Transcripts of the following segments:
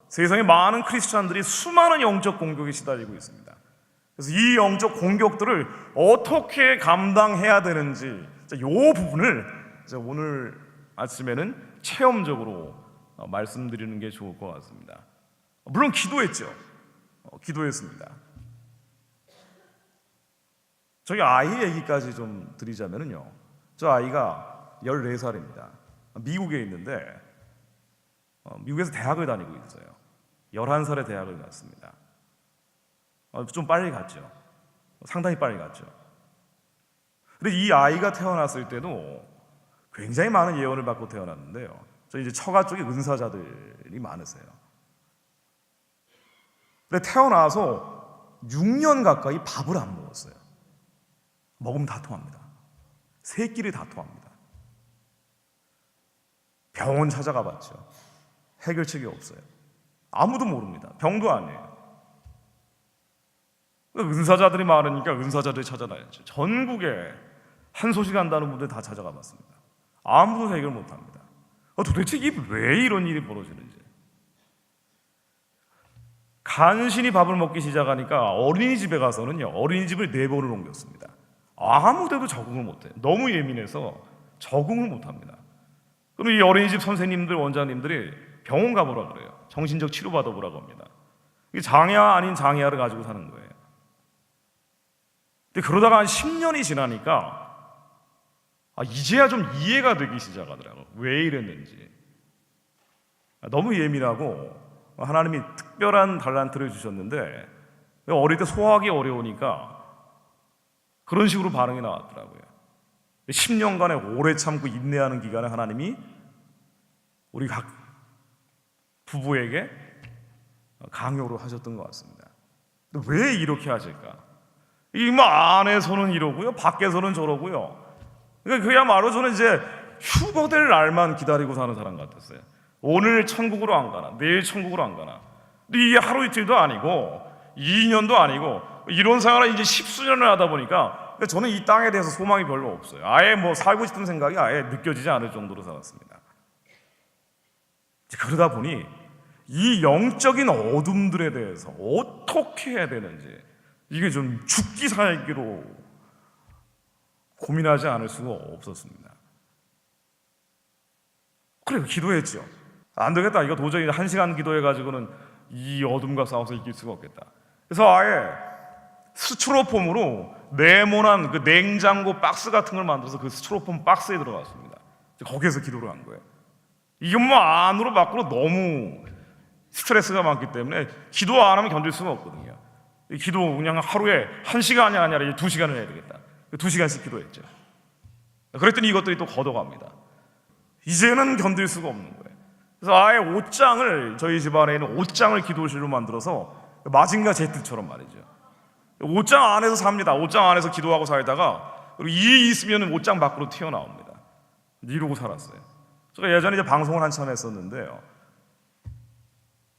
세상에 많은 크리스찬들이 수많은 영적 공격에 시달리고 있습니다. 그래서 이 영적 공격들을 어떻게 감당해야 되는지 이 부분을 오늘 아침에는 체험적으로 말씀드리는 게 좋을 것 같습니다. 물론 기도했죠. 기도했습니다. 저희 아이 얘기까지 좀 드리자면요, 저 아이가 14살입니다. 미국에 있는데 미국에서 대학을 다니고 있어요. 11살에 대학을 갔습니다. 좀 빨리 갔죠. 상당히 빨리 갔죠. 근데 이 아이가 태어났을 때도 굉장히 많은 예언을 받고 태어났는데요, 저 이제 처가 쪽에 은사자들이 많으세요. 근데 태어나서 6년 가까이 밥을 안 먹었어요. 먹으면 다 토합니다. 세 끼를 다 토합니다. 병원 찾아가 봤죠. 해결책이 없어요. 아무도 모릅니다. 병도 아니에요. 은사자들이 많으니까 은사자들이 찾아다녔죠. 전국에 한 소식 한다는 분들 다 찾아가 봤습니다. 아무도 해결 못합니다. 도대체 이게 왜 이런 일이 벌어지는지. 간신히 밥을 먹기 시작하니까 어린이집에 가서는요, 어린이집을 4번을 옮겼습니다. 아무데도 적응을 못해요. 너무 예민해서 적응을 못합니다. 그럼 이 어린이집 선생님들, 원장님들이 병원 가보라 그래요. 정신적 치료 받아보라고 합니다. 이게 장애아 아닌 장애아를 가지고 사는 거예요. 근데 그러다가 한 10년이 지나니까 이제야 좀 이해가 되기 시작하더라고요. 왜 이랬는지. 너무 예민하고 하나님이 특별한 달란트를 주셨는데 어릴 때 소화하기 어려우니까 그런 식으로 반응이 나왔더라고요. 10년간의 오래 참고 인내하는 기간에 하나님이 우리 각 부부에게 강요를 하셨던 것 같습니다. 왜 이렇게 하실까? 이 안에서는 이러고요, 밖에서는 저러고요. 그야말로 저는 이제 휴거될 날만 기다리고 사는 사람 같았어요. 오늘 천국으로 안 가나, 내일 천국으로 안 가나. 근데 이게 하루 이틀도 아니고 2년도 아니고 이런 생활을 이제 10수년을 하다 보니까 저는 이 땅에 대해서 소망이 별로 없어요. 아예 살고 싶은 생각이 아예 느껴지지 않을 정도로 살았습니다. 그러다 보니 이 영적인 어둠들에 대해서 어떻게 해야 되는지, 이게 좀 죽기 살기로 고민하지 않을 수가 없었습니다. 그래서 기도했죠. 안 되겠다, 이거 도저히 1시간 기도해가지고는 이 어둠과 싸워서 이길 수가 없겠다. 그래서 아예 스티로폼으로 네모난 그 냉장고 박스 같은 걸 만들어서 그 스티로폼 박스에 들어갔습니다. 거기에서 기도를 한 거예요. 이게 안으로 밖으로 너무 스트레스가 많기 때문에 기도 안 하면 견딜 수가 없거든요. 기도 그냥 하루에 1시간이 아니라 이제 2시간을 해야 되겠다. 2시간씩 기도했죠. 그랬더니 이것들이 또 걷어갑니다. 이제는 견딜 수가 없는 거예요. 그래서 아예 옷장을, 저희 집안에 있는 옷장을 기도실로 만들어서 마징가 제트처럼 말이죠. 옷장 안에서 삽니다. 옷장 안에서 기도하고 살다가 그리고 일이 있으면 옷장 밖으로 튀어나옵니다. 이러고 살았어요. 제가 예전에 이제 방송을 한참 했었는데요,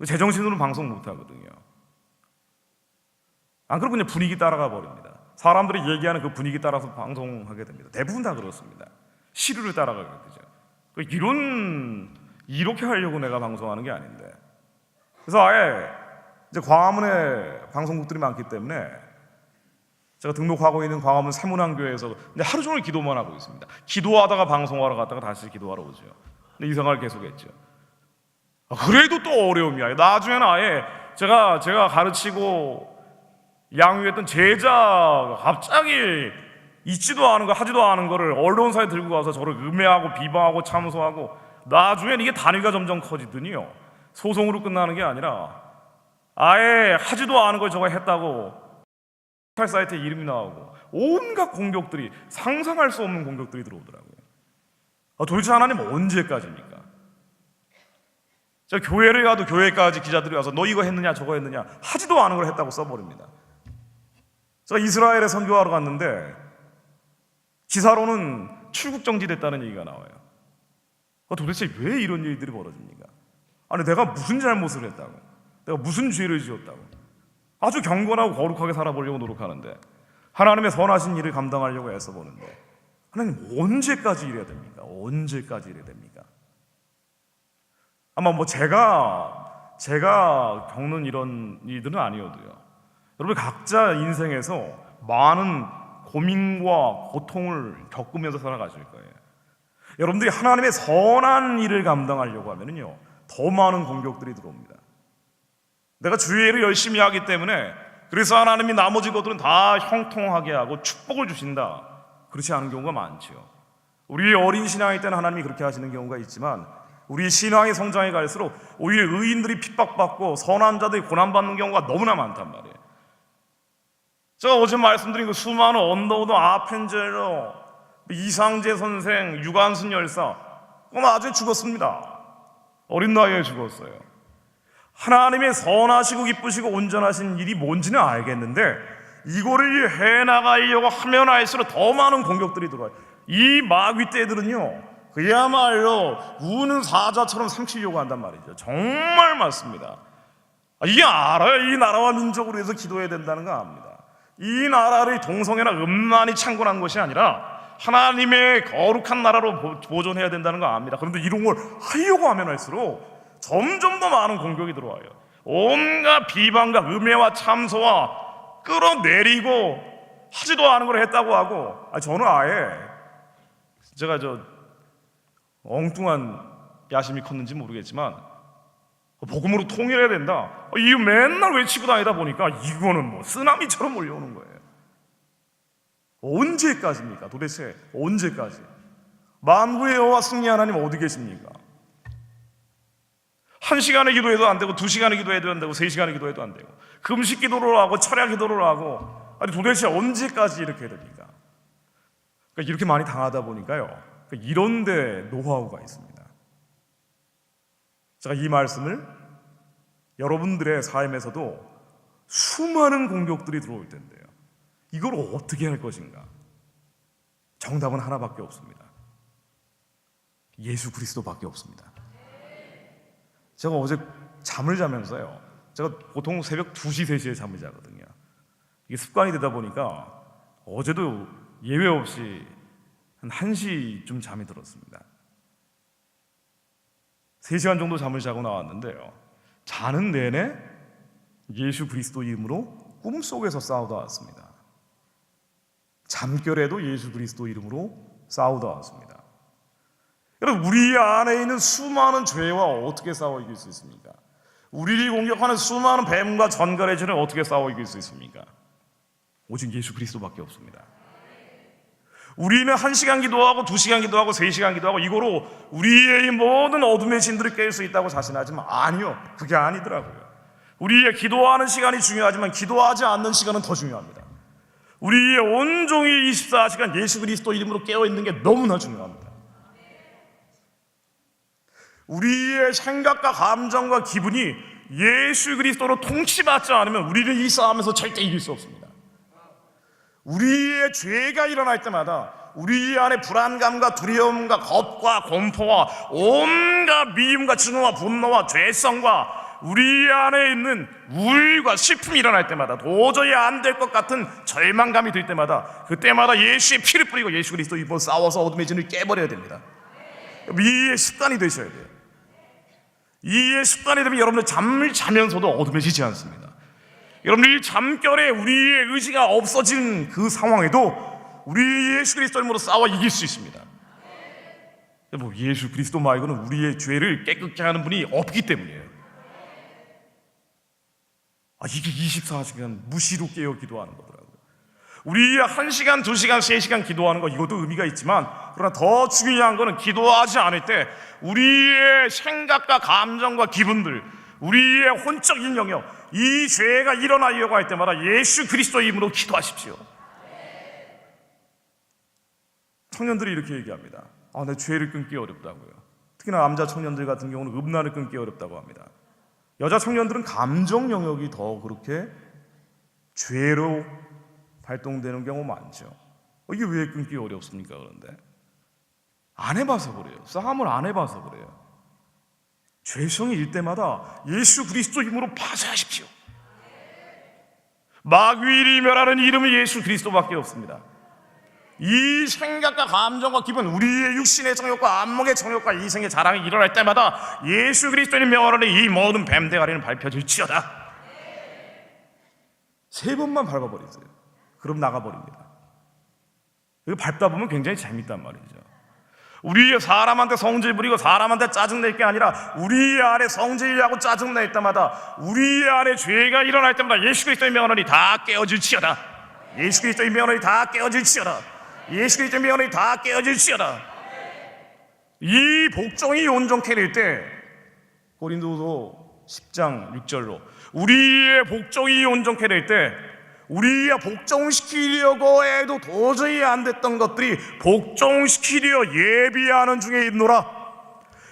제정신으로는 방송 못 하거든요. 안 그러고 그냥 분위기 따라가 버립니다. 사람들이 얘기하는 그 분위기 따라서 방송하게 됩니다. 대부분 다 그렇습니다. 시류를 따라가게 되죠. 이렇게 하려고 내가 방송하는 게 아닌데. 그래서 아예 이제 광화문에 방송국들이 많기 때문에 제가 등록하고 있는 광화문 세문안교회에서 근데 하루 종일 기도만 하고 있습니다. 기도하다가 방송하러 갔다가 다시 기도하러 오죠. 근데 이 생활을 계속했죠. 그래도 또 어려움이야. 나중에는 아예 제가 가르치고 양육했던 제자가 갑자기 있지도 않은 거, 하지도 않은 거를 언론사에 들고 가서 저를 음해하고 비방하고 참소하고, 나중엔 이게 단위가 점점 커지더니요, 소송으로 끝나는 게 아니라 아예 하지도 않은 걸 저거 했다고 사이트에 이름이 나오고 온갖 공격들이, 상상할 수 없는 공격들이 들어오더라고요. 도대체 하나님 언제까지입니까? 제가 교회를 가도 교회까지 기자들이 와서 너 이거 했느냐 저거 했느냐, 하지도 않은 걸 했다고 써버립니다. 제가 이스라엘에 선교하러 갔는데 기사로는 출국 정지됐다는 얘기가 나와요. 도대체 왜 이런 일들이 벌어집니까? 아니 내가 무슨 잘못을 했다고, 내가 무슨 죄를 지었다고, 아주 경건하고 거룩하게 살아보려고 노력하는데, 하나님의 선하신 일을 감당하려고 애써보는데, 하나님 언제까지 이래야 됩니까? 언제까지 이래야 됩니까? 아마 제가 제가 겪는 이런 일들은 아니어도요, 여러분 각자 인생에서 많은 고민과 고통을 겪으면서 살아가실 거예요. 여러분들이 하나님의 선한 일을 감당하려고 하면요, 더 많은 공격들이 들어옵니다. 내가 주의 일을 열심히 하기 때문에 그래서 하나님이 나머지 것들은 다 형통하게 하고 축복을 주신다, 그렇지 않은 경우가 많죠. 우리 어린 신앙일 때는 하나님이 그렇게 하시는 경우가 있지만 우리 신앙의 성장에 갈수록 오히려 의인들이 핍박받고 선한 자들이 고난받는 경우가 너무나 많단 말이에요. 제가 어제 말씀드린 그 수많은 언더우드 아펜젤러, 이상재 선생, 유관순 열사, 나중에 죽었습니다. 어린 나이에 죽었어요. 하나님의 선하시고 기쁘시고 온전하신 일이 뭔지는 알겠는데 이거를 해나가려고 하면 할수록 더 많은 공격들이 들어와요. 이 마귀 떼들은요, 그야말로 우는 사자처럼 삼키려고 한단 말이죠. 정말 맞습니다. 이게 알아요. 이 나라와 민족을 위해서 기도해야 된다는 거 압니다. 이 나라를 동성애나 음란이 창건한 것이 아니라 하나님의 거룩한 나라로 보존해야 된다는 거 압니다. 그런데 이런 걸 하려고 하면 할수록 점점 더 많은 공격이 들어와요. 온갖 비방과 음해와 참소와 끌어내리고 하지도 않은 걸 했다고 하고, 저는 아예 제가 엉뚱한 야심이 컸는지 모르겠지만 복음으로 통일해야 된다, 이 맨날 외치고 다니다 보니까 이거는 뭐 쓰나미처럼 몰려오는 거예요. 언제까지입니까? 도대체 언제까지? 만구의 여호와 승리 하나님 어디 계십니까? 1시간의 기도해도 안 되고 2시간의 기도해도 안 되고 3시간의 기도해도 안 되고 금식 기도를 하고 철야 기도를 하고, 도대체 언제까지 이렇게 해야 됩니까? 그러니까 이렇게 많이 당하다 보니까요, 이런 데 노하우가 있습니다. 제가 이 말씀을 여러분들의 삶에서도 수많은 공격들이 들어올 텐데요, 이걸 어떻게 할 것인가? 정답은 하나밖에 없습니다. 예수 그리스도밖에 없습니다. 제가 어제 잠을 자면서요, 제가 보통 새벽 2시, 3시에 잠을 자거든요. 이게 습관이 되다 보니까 어제도 예외 없이 한 1시쯤 잠이 들었습니다. 3시간 정도 잠을 자고 나왔는데요, 자는 내내 예수 그리스도 이름으로 꿈속에서 싸우다 왔습니다. 잠결에도 예수 그리스도 이름으로 싸우다 왔습니다. 여러분, 우리 안에 있는 수많은 죄와 어떻게 싸워 이길 수 있습니까? 우리를 공격하는 수많은 뱀과 전갈의 죄를 어떻게 싸워 이길 수 있습니까? 오직 예수 그리스도밖에 없습니다. 우리는 1시간 기도하고 2시간 기도하고 3시간 기도하고 이거로 우리의 모든 어둠의 진들을 깰 수 있다고 자신하지만 아니요, 그게 아니더라고요. 우리의 기도하는 시간이 중요하지만 기도하지 않는 시간은 더 중요합니다. 우리의 온종일 24시간 예수 그리스도 이름으로 깨어있는 게 너무나 중요합니다. 우리의 생각과 감정과 기분이 예수 그리스도로 통치받지 않으면 우리는 이 싸움에서 절대 이길 수 없습니다. 우리의 죄가 일어날 때마다 우리 안에 불안감과 두려움과 겁과 공포와 온갖 미움과 증오와 분노와 죄성과 우리 안에 있는 우울과 슬픔이 일어날 때마다, 도저히 안 될 것 같은 절망감이 들 때마다, 그때마다 예수의 피를 뿌리고 예수 그리스도 이름으로 싸워서 어둠의 진을 깨버려야 됩니다. 이의 습관이 되셔야 돼요. 이의 습관이 되면 여러분들 잠을 자면서도 어둠에 지지 않습니다. 여러분들이 잠결에 우리의 의지가 없어진 그 상황에도 우리 예수 그리스도 이름으로 싸워 이길 수 있습니다. 예수 그리스도 말고는 우리의 죄를 깨끗게 하는 분이 없기 때문이에요. 이게 24시간 무시로 깨어 기도하는 거더라고요. 우리 1시간, 2시간, 3시간 기도하는 거, 이것도 의미가 있지만, 그러나 더 중요한 거는 기도하지 않을 때 우리의 생각과 감정과 기분들, 우리의 혼적인 영역, 이 죄가 일어나려고 할 때마다 예수 그리스도 이름으로 기도하십시오. 청년들이 이렇게 얘기합니다. 내 죄를 끊기 어렵다고요. 특히나 남자 청년들 같은 경우는 음란을 끊기 어렵다고 합니다. 여자 청년들은 감정 영역이 더 그렇게 죄로 발동되는 경우 많죠. 이게 왜 끊기 어렵습니까? 그런데 안 해봐서 그래요. 싸움을 안 해봐서 그래요. 죄성이 일 때마다 예수 그리스도 이름으로 파쇄하십시오. 마귀를 멸하는 이름은 예수 그리스도밖에 없습니다. 이 생각과 감정과 기분, 우리의 육신의 정욕과 안목의 정욕과 이생의 자랑이 일어날 때마다 예수 그리스도의 명하노니 이 모든 뱀대가리는 밟혀질지어다. 3번만 밟아버리세요. 그럼 나가버립니다. 이거 밟다 보면 굉장히 재밌단 말이죠. 우리 사람한테 성질 부리고 사람한테 짜증낼 게 아니라 우리 안에 성질하고 짜증낼 때마다, 우리 안에 죄가 일어날 때마다 예수 그리스도의 명하노니 다 깨어질지어다. 예수 그리스도의 명하노니 다 깨어질지어다. 예수 그리스도의 명하노니 다 깨어질지어다. 이 복종이 온전케 될 때, 고린도서 10장 6절로 우리의 복종이 온전케 될 때, 우리가 복종시키려고 해도 도저히 안 됐던 것들이 복종시키려 예비하는 중에 있노라.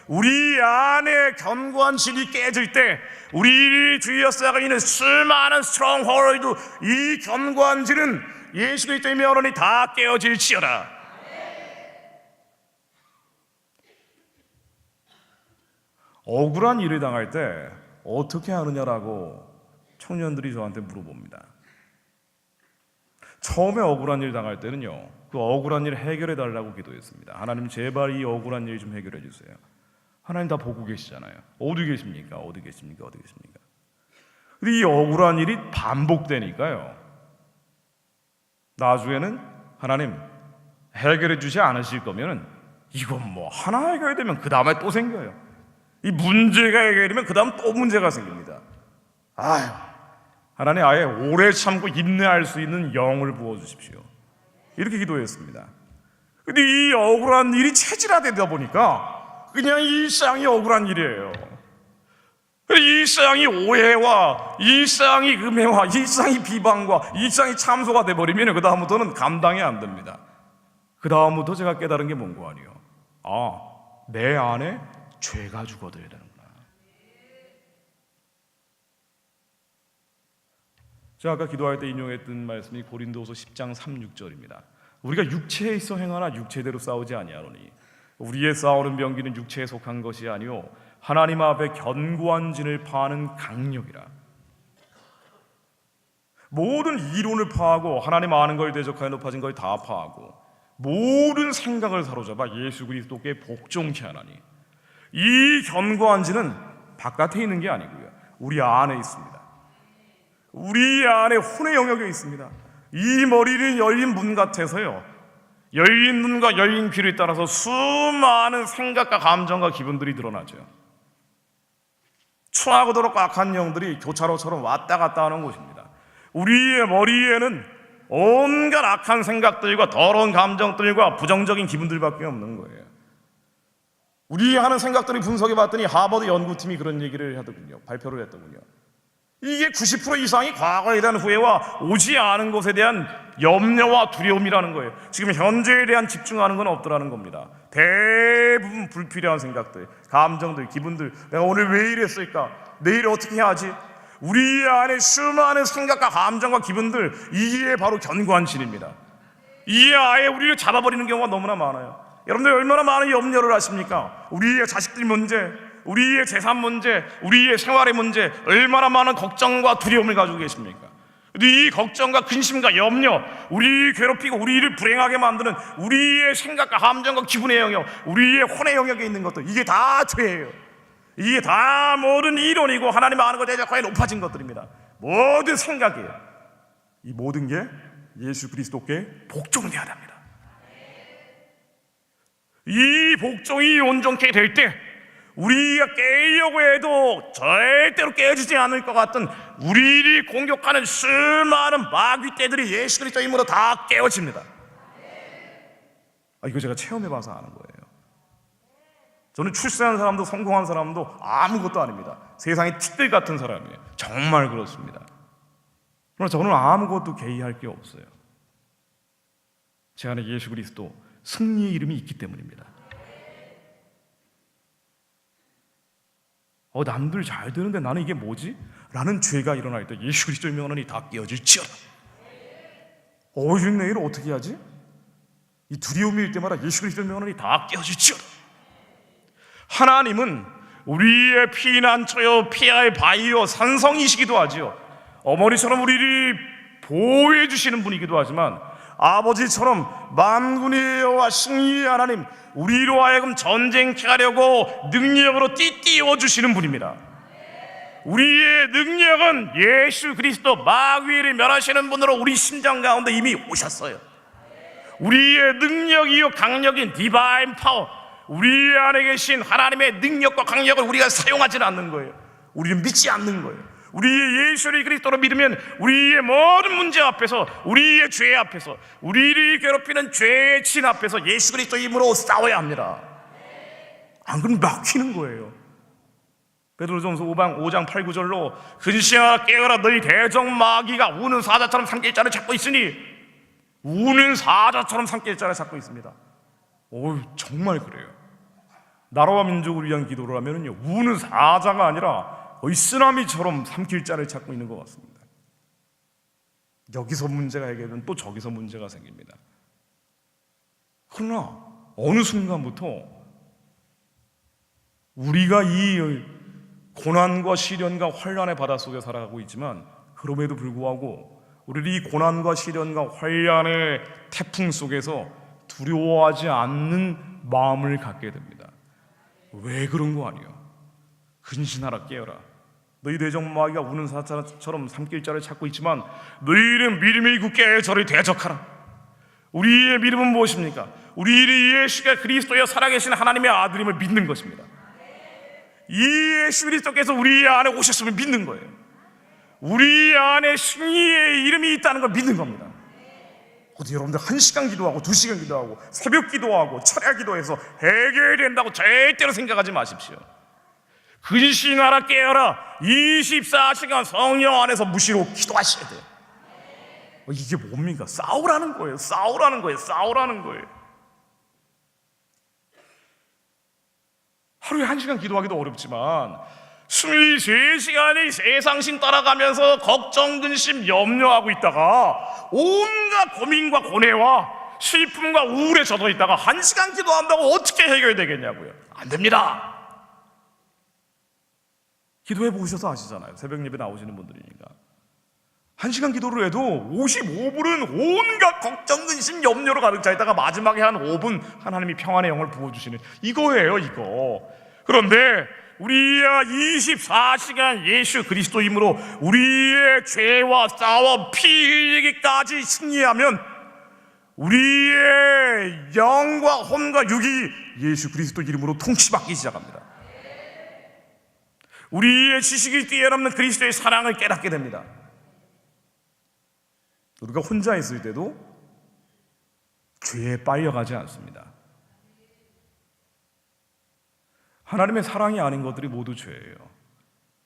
우리 안에 견고한 진이 깨질 때, 우리 주위에 쌓여 있는 수많은 스트롱홀드, 이 견고한 진은 예수 그리스도의 명하노니 다 깨어질지어다. 억울한 일을 당할 때 어떻게 하느냐라고 청년들이 저한테 물어봅니다. 처음에 억울한 일 당할 때는요, 그 억울한 일을 해결해 달라고 기도했습니다. 하나님 제발 이 억울한 일 좀 해결해 주세요. 하나님 다 보고 계시잖아요. 어디 계십니까? 어디 계십니까? 어디 계십니까? 근데 이 억울한 일이 반복되니까요, 나중에는 하나님 해결해 주지 않으실 거면은 이건 뭐 하나 해결되면 그 다음에 또 생겨요. 이 문제가 해결되면 그 다음 또 문제가 생깁니다. 아유, 하나님 아예 오래 참고 인내할 수 있는 영을 부어주십시오. 이렇게 기도했습니다. 근데 이 억울한 일이 체질화되다 보니까 그냥 일상이 억울한 일이에요. 일상이 오해와 일상이 음해와 일상이 비방과 일상이 참소가 돼버리면 그 다음부터는 감당이 안 됩니다. 그 다음부터 제가 깨달은 게 뭔고 아니에요. 아, 내 안에 죄가 죽어들어야 되는구나. 제가 아까 기도할 때 인용했던 말씀이 고린도서 10장 3, 6절입니다. 우리가 육체에 있어 행하나 육체대로 싸우지 아니하노니 우리의 싸우는 병기는 육체에 속한 것이 아니요 하나님 앞에 견고한 진을 파하는 강력이라. 모든 이론을 파하고 하나님 아는 걸 대적하여 높아진 걸 다 파하고 모든 생각을 사로잡아 예수 그리스도께 복종케 하나니, 이 견고한 진은 바깥에 있는 게 아니고요, 우리 안에 있습니다. 우리 안에 혼의 영역에 있습니다. 이 머리는 열린 문 같아서요, 열린 눈과 열린 귀를 따라서 수많은 생각과 감정과 기분들이 드러나죠. 추하고도록 악한 영들이 교차로처럼 왔다 갔다 하는 곳입니다. 우리의 머리에는 온갖 악한 생각들과 더러운 감정들과 부정적인 기분들밖에 없는 거예요. 우리 하는 생각들을 분석해 봤더니 하버드 연구팀이 그런 얘기를 하더군요. 발표를 했더군요. 이게 90% 이상이 과거에 대한 후회와 오지 않은 것에 대한 염려와 두려움이라는 거예요. 지금 현재에 대한 집중하는 건 없더라는 겁니다. 대부분 불필요한 생각들, 감정들, 기분들, 내가 오늘 왜 이랬을까? 내일 어떻게 해야지? 우리 안에 수많은 생각과 감정과 기분들, 이게 바로 견고한 진입니다. 이게 아예 우리를 잡아버리는 경우가 너무나 많아요. 여러분들 얼마나 많은 염려를 하십니까? 우리의 자식들 문제, 우리의 재산 문제, 우리의 생활의 문제, 얼마나 많은 걱정과 두려움을 가지고 계십니까? 이 걱정과 근심과 염려, 우리를 괴롭히고 우리를 불행하게 만드는 우리의 생각과 감정과 기분의 영역, 우리의 혼의 영역에 있는 것들, 이게 다 죄예요. 이게 다 모든 이론이고 하나님 아는 것 대적하여 높아진 것들입니다. 모든 생각이에요. 이 모든 게 예수 그리스도께 복종돼야 합니다. 이 복종이 온전케 될 때 우리가 깨려고 해도 절대로 깨지지 않을 것 같은 우리를 공격하는 수많은 마귀떼들이 예수 그리스도 이름으로 다 깨어집니다. 이거 제가 체험해봐서 아는 거예요. 저는 출세한 사람도 성공한 사람도 아무것도 아닙니다. 세상의 티끌 같은 사람이에요. 정말 그렇습니다. 그러나 저는 아무것도 개의할 게 없어요. 제 안에 예수 그리스도 승리의 이름이 있기 때문입니다. 남들 잘 되는데 나는 이게 뭐지? 라는 죄가 일어날 때 예수 그리스도의 명언이 다 깨어질지어다. 내일 어떻게 하지? 이 두려움이 일 때마다 예수 그리스도의 명언이 다 깨어질지어다. 하나님은 우리의 피난처요 피할 바위요 산성이시기도 하지요. 어머니처럼 우리를 보호해 주시는 분이기도 하지만 아버지처럼 만군의 여호와 승리의 하나님, 우리로 하여금 전쟁케 하려고 능력으로 띠띠워 주시는 분입니다. 우리의 능력은 예수 그리스도 마귀를 멸하시는 분으로 우리 심장 가운데 이미 오셨어요. 우리의 능력이요 강력인 디바인 파워, 우리 안에 계신 하나님의 능력과 강력을 우리가 사용하지는 않는 거예요. 우리는 믿지 않는 거예를 예수 그리스도로 믿으면 우리의 모든 문제 앞에서, 우리의 죄 앞에서, 우리를 괴롭히는 죄의 진 앞에서 예수 그리스도 이름으로 싸워야 합니다. 안 그러면 막히는 거예요. 베드로전서 5장 8, 9절로 근신하라 깨어라 너희 대적 마귀가 우는 사자처럼 산길자를 찾고 있으니, 우는 사자처럼 산길자를 찾고 있습니다. 오, 정말 그래요. 나라와 민족을 위한 기도를 하면은요, 우는 사자가 아니라 거의 쓰나미처럼 삼킬자를 찾고 있는 것 같습니다. 여기서 문제가 해결되면 또 저기서 문제가 생깁니다. 그러나 어느 순간부터 우리가 이 고난과 시련과 환난의 바다 속에 살아가고 있지만, 그럼에도 불구하고 우리는 이 고난과 시련과 환난의 태풍 속에서 두려워하지 않는 마음을 갖게 됩니다. 왜 그런 거 아니에요? 근신하라 깨어라 너희 대적 마귀가 우는 사자처럼 삼킬자를 찾고 있지만 너희는 믿음이 굳게 저를 대적하라. 우리의 믿음은 무엇입니까? 우리 예수가 그리스도여 살아계신 하나님의 아들임을 믿는 것입니다. 이 예수 그리스도께서 우리 안에 오셨음을 믿는 거예요. 우리 안에 승리의 이름이 있다는 걸 믿는 겁니다. 어디 여러분들 1시간 기도하고 2시간 기도하고 새벽 기도하고 철야 기도해서 해결된다고 절대로 생각하지 마십시오. 근신하라 깨어라 24시간 성령 안에서 무시로 기도하셔야 돼요. 이게 뭡니까? 싸우라는 거예요. 싸우라는 거예요. 싸우라는 거예요. 하루에 1시간 기도하기도 어렵지만 23시간을 세상신 따라가면서 걱정, 근심, 염려하고 있다가 온갖 고민과 고뇌와 슬픔과 우울에 젖어 있다가 1시간 기도한다고 어떻게 해결되겠냐고요. 안 됩니다. 기도해 보셔서 아시잖아요. 새벽 예배 나오시는 분들이니까 1시간 기도를 해도 55분은 온갖 걱정, 근심, 염려로 가득 차 있다가 마지막에 한 5분 하나님이 평안의 영을 부어주시는 이거예요, 이거. 그런데 우리야 24시간 예수 그리스도 이름으로 우리의 죄와 싸워 피 흘리기까지 승리하면 우리의 영과 혼과 육이 예수 그리스도 이름으로 통치받기 시작합니다. 우리의 지식이 뛰어넘는 그리스도의 사랑을 깨닫게 됩니다. 우리가 혼자 있을 때도 죄에 빨려가지 않습니다. 하나님의 사랑이 아닌 것들이 모두 죄예요.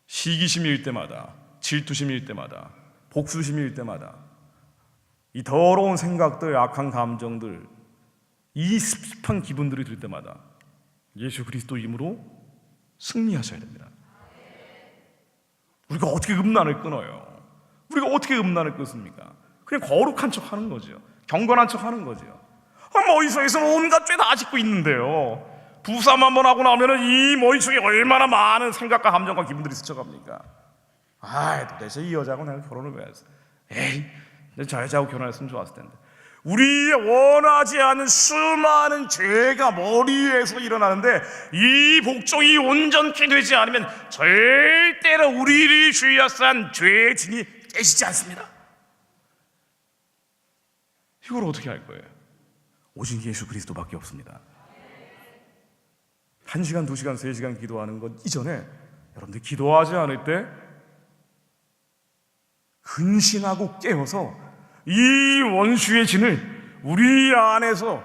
시기심일 때마다, 질투심일 때마다, 복수심일 때마다 이 더러운 생각들, 악한 감정들, 이 습습한 기분들이 들 때마다 예수 그리스도 이름으로 승리하셔야 됩니다. 우리가 어떻게 음란을 끊어요? 우리가 어떻게 음란을 끊습니까? 그냥 거룩한 척 하는 거죠. 경건한 척 하는 거죠. 머릿속에서는 온갖 죄 다 짓고 있는데요, 부삼 한번 하고 나면은 이 머릿속에 얼마나 많은 생각과 감정과 기분들이 스쳐갑니까? 도대체 이 여자하고 내가 결혼을 왜 했어? 저 여자하고 결혼했으면 좋았을 텐데. 우리의 원하지 않은 수많은 죄가 머리 위에서 일어나는데 이 복종이 온전케 되지 않으면 절대로 우리를 주의하사한 죄의 진이 깨지지 않습니다. 이걸 어떻게 할 거예요? 오직 예수 그리스도밖에 없습니다. 1시간, 2시간, 3시간 기도하는 것 이전에 여러분들 기도하지 않을 때 근신하고 깨어서 이 원수의 진을 우리 안에서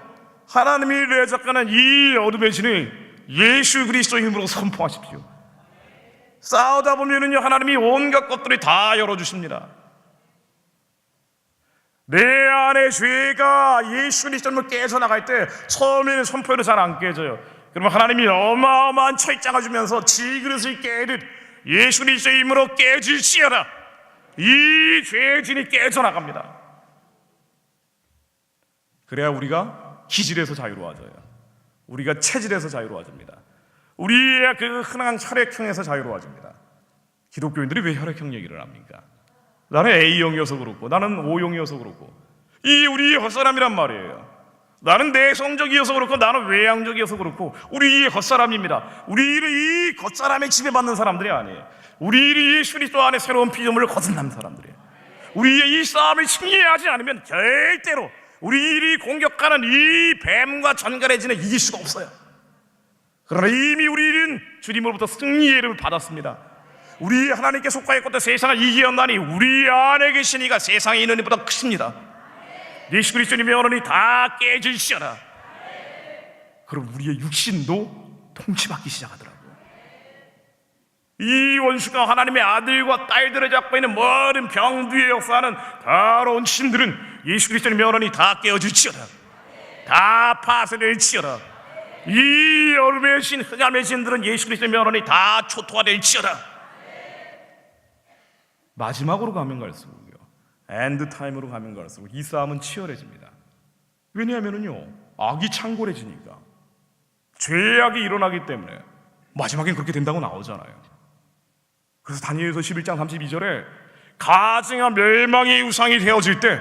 하나님이 내적하는 이 어둠의 진을 예수 그리스도 이름으로 선포하십시오. 싸우다 보면은요, 하나님이 온갖 것들을 다 열어주십니다. 내 안에 죄가 예수 그리스도로 깨져나갈 때 처음에는 선포해도 잘 안 깨져요. 그러면 하나님이 어마어마한 철장을 주면서 질그릇을 깨듯 예수 그리스도 이름으로 깨질지어다, 이 죄의 진이 깨져나갑니다. 그래야 우리가 기질에서 자유로워져요. 우리가 체질에서 자유로워집니다. 우리의 그 흔한 혈액형에서 자유로워집니다. 기독교인들이 왜 혈액형 얘기를 합니까? 나는 A형이어서 그렇고 나는 O형이어서 그렇고 이 우리의 헛사람이란 말이에요. 나는 내성적이어서 그렇고 나는 외향적이어서 그렇고 우리 헛사람입니다. 우리는 이 겉사람에 지배받는 사람들이 아니에요. 우리는 예수 그리스도 안에 새로운 피조물을 거듭난 사람들이에요. 우리의 이 싸움을 승리하지 않으면 절대로 우리를 공격하는 이 뱀과 전갈의진을 이길 수가 없어요. 그러나 이미 우리는 주님으로부터 승리의 이름을 받았습니다. 우리 하나님께 속하였고 세상을 이기었나니 우리 안에 계신 이가 세상에 있는 이보다 크십니다. 예수 그리스도님의 언어니 다 깨질지어다. 그럼 우리의 육신도 통치받기 시작하더라고요. 이 원수가 하나님의 아들과 딸들을 잡고 있는 모든 병두의 역사하는 더러운 신들은 예수 그리스도님의 언어니 다 깨어질지어다. 다 파쇄될지어다. 이 어둠의 신, 흑암의 신들은 예수 그리스도의 언어니 다 초토화될지어다. 마지막으로 가면 갈수록요, 엔드 타임으로 가면 갈수록 이 싸움은 치열해집니다. 왜냐하면요, 악이 창궐해지니까, 죄악이 일어나기 때문에 마지막엔 그렇게 된다고 나오잖아요. 그래서 다니엘서 11장 32절에 가증한 멸망의 우상이 되어질 때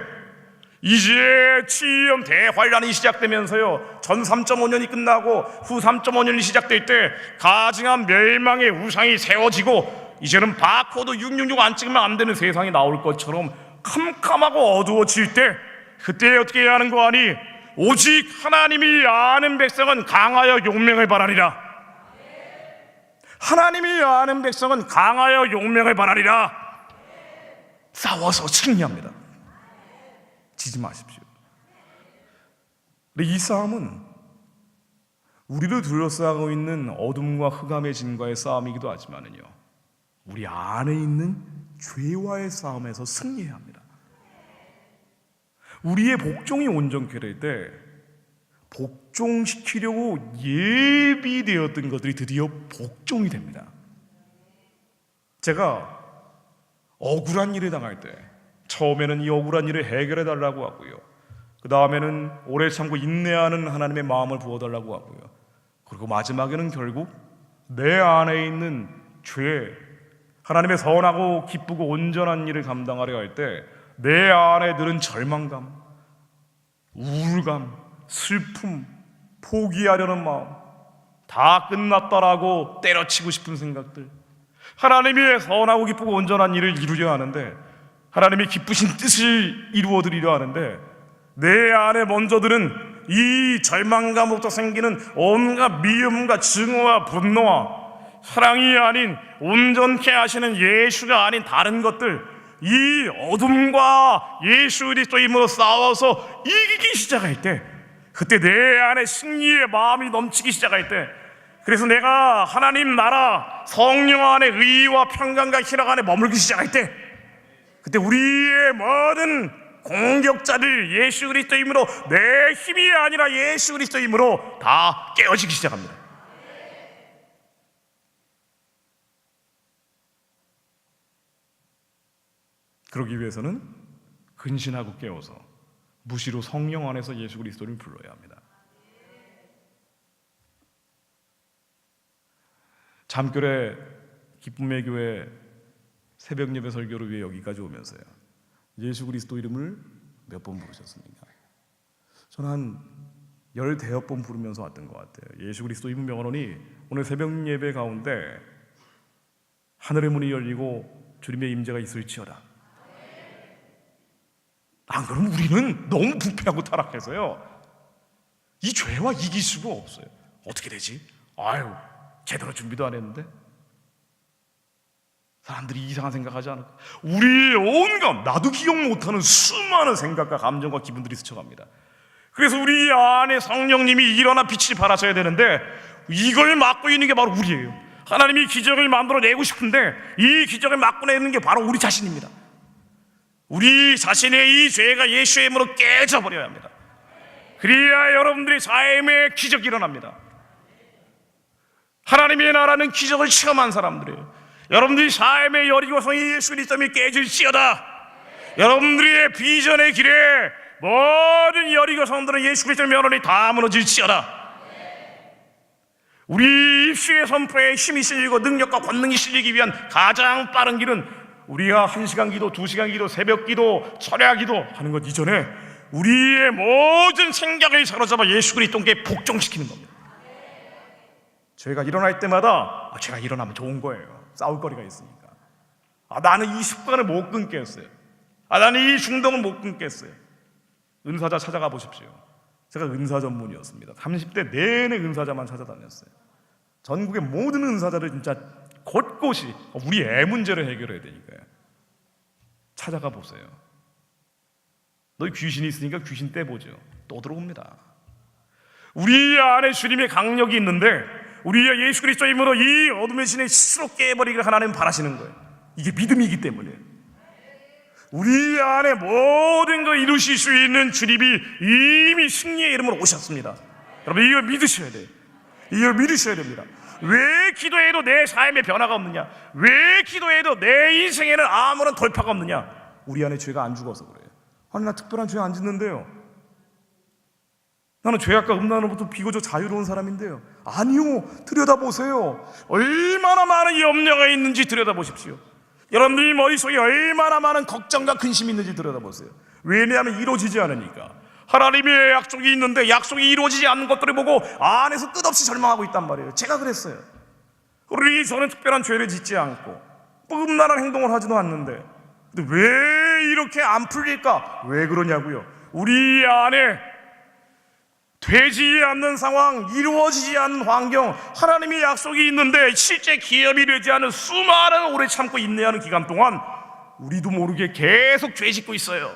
이제 치염 대환란이 시작되면서요, 전 3.5년이 끝나고 후 3.5년이 시작될 때 가증한 멸망의 우상이 세워지고 이제는 바코드 666 안 찍으면 안 되는 세상이 나올 것처럼 캄캄하고 어두워질 때, 그때 어떻게 해야 하는 거 아니? 오직 하나님이 아는 백성은 강하여 용맹을 바라리라. 하나님이 아는 백성은 강하여 용맹을 바라리라. 싸워서 승리합니다. 지지 마십시오. 근데 이 싸움은 우리를 둘러싸고 있는 어둠과 흑암의 진과의 싸움이기도 하지만은요, 우리 안에 있는 죄와의 싸움에서 승리해야 합니다. 우리의 복종이 온전케 될 때 복종시키려고 예비되었던 것들이 드디어 복종이 됩니다. 제가 억울한 일을 당할 때 처음에는 이 억울한 일을 해결해 달라고 하고요, 그 다음에는 오래 참고 인내하는 하나님의 마음을 부어달라고 하고요, 그리고 마지막에는 결국 내 안에 있는 죄, 하나님의 선하고 기쁘고 온전한 일을 감당하려 할 때 내 안에 들은 절망감, 우울감, 슬픔, 포기하려는 마음, 다 끝났다라고 때려치고 싶은 생각들, 하나님의 선하고 기쁘고 온전한 일을 이루려 하는데, 하나님이 기쁘신 뜻을 이루어드리려 하는데 내 안에 먼저 들은 이 절망감부터 생기는 온갖 미움과 증오와 분노와 사랑이 아닌 온전케 하시는 예수가 아닌 다른 것들, 이 어둠과 예수 그리스도의 힘으로 싸워서 이기기 시작할 때, 그때 내 안에 승리의 마음이 넘치기 시작할 때, 그래서 내가 하나님 나라 성령 안에 의와 평강과 희락 안에 머물기 시작할 때, 그때 우리의 모든 공격자들 예수 그리스도의 힘으로, 내 힘이 아니라 예수 그리스도의 힘으로 다 깨어지기 시작합니다. 그러기 위해서는 근신하고 깨어서 무시로 성령 안에서 예수 그리스도를 불러야 합니다. 잠결에 기쁨의 교회 새벽 예배 설교를 위해 여기까지 오면서요, 예수 그리스도 이름을 몇 번 부르셨습니까? 저는 한 10대여번 부르면서 왔던 것 같아요. 예수 그리스도 이름 명언이 오늘 새벽 예배 가운데 하늘의 문이 열리고 주님의 임재가 있을지어다. 안 그러면 우리는 너무 부패하고 타락해서요, 이 죄와 이길 수가 없어요. 어떻게 되지? 아유, 제대로 준비도 안 했는데? 사람들이 이상한 생각하지 않을까? 우리의 온갖 나도 기억 못하는 수많은 생각과 감정과 기분들이 스쳐갑니다. 그래서 우리 안에 성령님이 일어나 빛을 발하셔야 되는데, 이걸 막고 있는 게 바로 우리예요. 하나님이 기적을 만들어내고 싶은데 이 기적을 막고 내는 게 바로 우리 자신입니다. 우리 자신의 이 죄가 예수의 힘으로 깨져버려야 합니다. 그래야 여러분들의 삶에 기적이 일어납니다. 하나님의 나라는 기적을 체험한 사람들이에요. 여러분들이 삶의 여리고성이 예수 그리스도님이 깨질지어다. 여러분들의 비전의 길에 모든 여리고성들은 예수 그리스도의 면허이 다 무너질지어다. 우리 입술의 선포에 힘이 실리고 능력과 권능이 실리기 위한 가장 빠른 길은 우리가 1시간 기도, 2시간 기도, 새벽 기도, 철야 기도 하는 것 이전에 우리의 모든 생각을 사로잡아 예수 그리스도께 복종시키는 겁니다. 죄가 일어날 때마다 죄가 일어나면 좋은 거예요. 싸울 거리가 있으니까. 나는 이 습관을 못 끊겠어요. 나는 이 중독을 못 끊겠어요. 은사자 찾아가 보십시오. 제가 은사 전문이었습니다. 30대 내내 은사자만 찾아다녔어요. 전국의 모든 은사자를 진짜 곳곳이 우리 애 문제를 해결해야 되니까요. 찾아가 보세요. 너희 귀신이 있으니까 귀신 떼보죠. 또 들어옵니다. 우리 안에 주님의 강력이 있는데 우리의 예수 그리스도의 힘으로 이 어둠의 신을 스스로 깨버리기를 하나님은 바라시는 거예요. 이게 믿음이기 때문에 우리 안에 모든 걸 이루실 수 있는 주님이 이미 승리의 이름으로 오셨습니다. 여러분 이걸 믿으셔야 돼요. 이걸 믿으셔야 됩니다. 왜 기도해도 내 삶에 변화가 없느냐? 왜 기도해도 내 인생에는 아무런 돌파가 없느냐? 우리 안에 죄가 안 죽어서 그래요. 나 특별한 죄 안 짓는데요. 나는 죄악과 음란으로부터 비교적 자유로운 사람인데요. 아니요, 들여다보세요. 얼마나 많은 염려가 있는지 들여다보십시오. 여러분들이 머릿속에 얼마나 많은 걱정과 근심이 있는지 들여다보세요. 왜냐하면 이루어지지 않으니까. 하나님의 약속이 있는데 약속이 이루어지지 않는 것들을 보고 안에서 끝없이 절망하고 있단 말이에요. 제가 그랬어요. 우리 저는 특별한 죄를 짓지 않고 음란한 행동을 하지도 않는데 근데 왜 이렇게 안 풀릴까? 왜 그러냐고요? 우리 안에 되지 않는 상황, 이루어지지 않는 환경, 하나님의 약속이 있는데 실제 기업이 되지 않은 수많은 오래 참고 인내하는 기간 동안 우리도 모르게 계속 죄 짓고 있어요.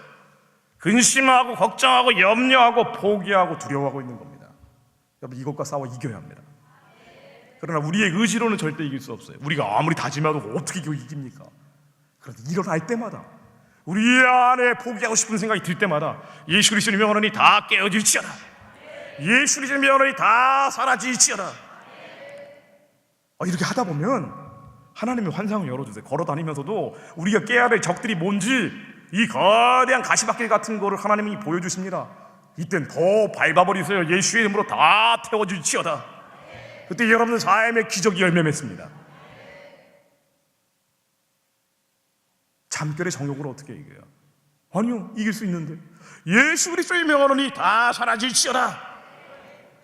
근심하고 걱정하고 염려하고 포기하고 두려워하고 있는 겁니다. 여러분 이것과 싸워 이겨야 합니다. 그러나 우리의 의지로는 절대 이길 수 없어요. 우리가 아무리 다짐해도 어떻게 이깁니까? 그런데 일어날 때마다 우리 안에 포기하고 싶은 생각이 들 때마다 예수 그리스도의 명언이 다 깨어질지어다. 예수 그리스도의 명언이 다 사라질지어다. 이렇게 하다 보면 하나님의 환상을 열어주세요. 걸어다니면서도 우리가 깨야 될 적들이 뭔지 이 거대한 가시밭길 같은 거를 하나님이 보여주십니다. 이땐 더 밟아버리세요. 예수의 이름으로 다 태워줄지어다. 그때 여러분들 삶의 기적이 열매 맺습니다. 잠결의 정욕으로 어떻게 이겨요? 아니요, 이길 수 있는데 예수 그리스도의 명언이 다 사라질지어다.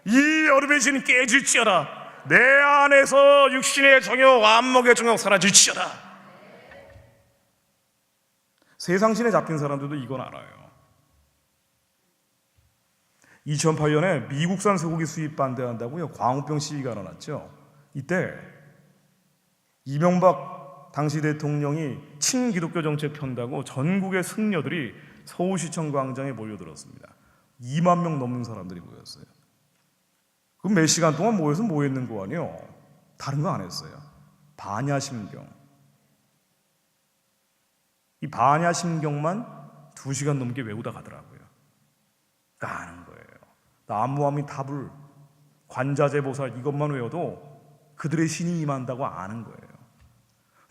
이 어둠의 진이 깨질지어다. 내 안에서 육신의 정욕, 안목의 정욕 사라질지어다. 세상신에 잡힌 사람들도 이건 알아요. 2008년에 미국산 쇠고기 수입 반대한다고요 광우병 시위가 일어났죠. 이때 이명박 당시 대통령이 친기독교 정책 편다고 전국의 승려들이 서울시청 광장에 몰려들었습니다. 2만 명 넘는 사람들이 모였어요. 그럼 몇 시간 동안 모여서 뭐 했는 거 아니에요? 다른 거 안 했어요. 반야심경. 이 반야심경만 2시간 넘게 외우다 가더라고요. 까는 거예요. 나무아미타불, 관자재보살 이것만 외워도 그들의 신이 임한다고 아는 거예요.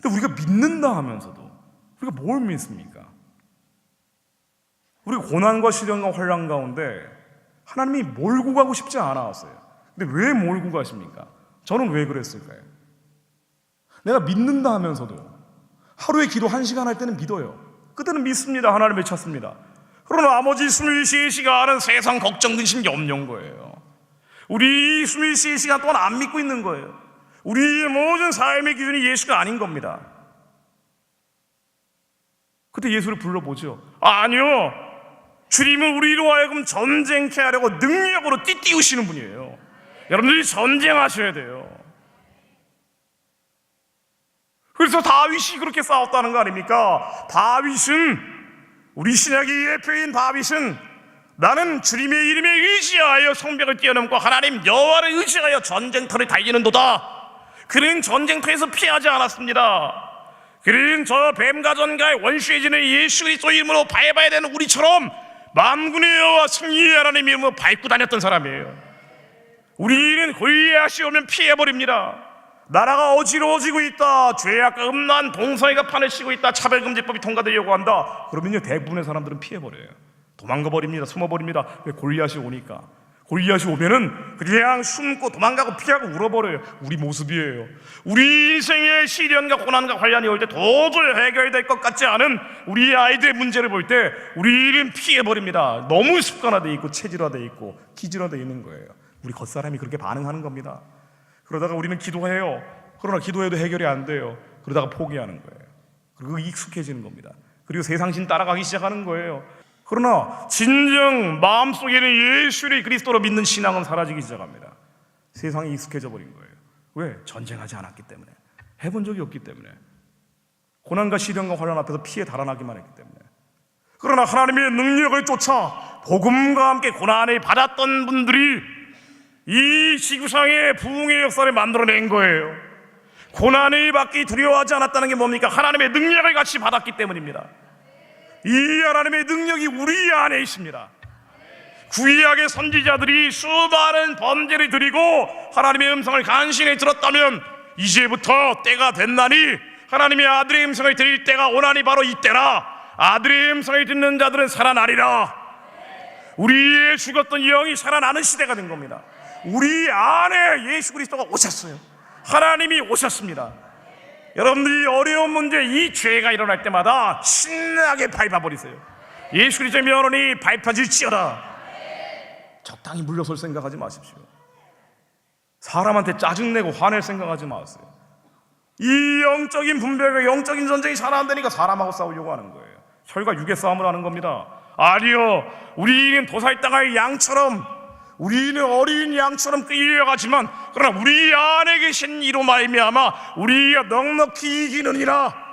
근데 우리가 믿는다 하면서도 우리가 뭘 믿습니까? 우리가 고난과 시련과 환난 가운데 하나님이 몰고 가고 싶지 않았어요. 근데 왜 몰고 가십니까? 저는 왜 그랬을까요? 내가 믿는다 하면서도 하루에 기도 1시간 할 때는 믿어요. 그때는 믿습니다. 하나님을 찾습니다. 그러나 나머지 23시간은 세상 걱정, 근심, 염려인 거예요. 우리 23시간 동안 안 믿고 있는 거예요. 우리의 모든 삶의 기준이 예수가 아닌 겁니다. 그때 예수를 불러보죠. 아니요, 주님은 우리로 하여금 전쟁케 하려고 능력으로 띠띠우시는 분이에요. 여러분들이 전쟁하셔야 돼요. 그래서 다윗이 그렇게 싸웠다는 거 아닙니까? 다윗은, 우리 신약의 예표인 다윗은 나는 주님의 이름에 의지하여 성벽을 뛰어넘고 하나님 여호와를 의지하여 전쟁터를 달리는도다. 그는 전쟁터에서 피하지 않았습니다. 그는 저 뱀과 전가의 원수의 진을 예수 그리스도 이름으로 밟아야 되는 우리처럼 만군의 여호와 승리의 하나님 이름으로 밟고 다녔던 사람이에요. 우리는 골리앗이 오면 피해버립니다. 나라가 어지러워지고 있다, 죄악과 음란, 동성애가 판을 치고 있다, 차별금지법이 통과되려고 한다, 그러면요 대부분의 사람들은 피해버려요. 도망가버립니다. 숨어버립니다. 왜? 골리앗이 오니까. 골리앗이 오면은 그냥 숨고 도망가고 피하고 울어버려요. 우리 모습이에요. 우리 인생의 시련과 고난과 관련이 올 때 도저히 해결될 것 같지 않은 우리 아이들의 문제를 볼 때 우리는 피해버립니다. 너무 습관화되어 있고 체질화되어 있고 기질화되어 있는 거예요. 우리 겉사람이 그렇게 반응하는 겁니다. 그러다가 우리는 기도해요. 그러나 기도해도 해결이 안 돼요. 그러다가 포기하는 거예요. 그리고 익숙해지는 겁니다. 그리고 세상신 따라가기 시작하는 거예요. 그러나 진정 마음속에는 예수를 그리스도로 믿는 신앙은 사라지기 시작합니다. 세상에 익숙해져 버린 거예요. 왜? 전쟁하지 않았기 때문에, 해본 적이 없기 때문에, 고난과 시련과 환난 앞에서 피해 달아나기만 했기 때문에. 그러나 하나님의 능력을 쫓아 복음과 함께 고난을 받았던 분들이 이 지구상의 부흥의 역사를 만들어낸 거예요. 고난을 받기 두려워하지 않았다는 게 뭡니까? 하나님의 능력을 같이 받았기 때문입니다. 이 하나님의 능력이 우리 안에 있습니다. 구약의 선지자들이 수많은 번제를 드리고 하나님의 음성을 간신히 들었다면 이제부터 때가 됐나니 하나님의 아들의 음성을 드릴 때가 오나니 바로 이때라. 아들의 음성을 듣는 자들은 살아나리라. 우리의 죽었던 영이 살아나는 시대가 된 겁니다. 우리 안에 예수 그리스도가 오셨어요. 하나님이 오셨습니다. 여러분들이 어려운 문제, 이 죄가 일어날 때마다 신나게 밟아버리세요. 예수 그리스도의 면허니 밟아질지어다. 적당히 물러설 생각하지 마십시오. 사람한테 짜증내고 화낼 생각하지 마세요. 이 영적인 분별과 영적인 전쟁이 잘 안 되니까 사람하고 싸우려고 하는 거예요. 혈과 육의 싸움을 하는 겁니다. 아니요, 우리는 도살당할 양처럼, 우리는 어린 양처럼 끌려가지만 그러나 우리 안에 계신 이로 말미암아 우리가 넉넉히 이기느니라.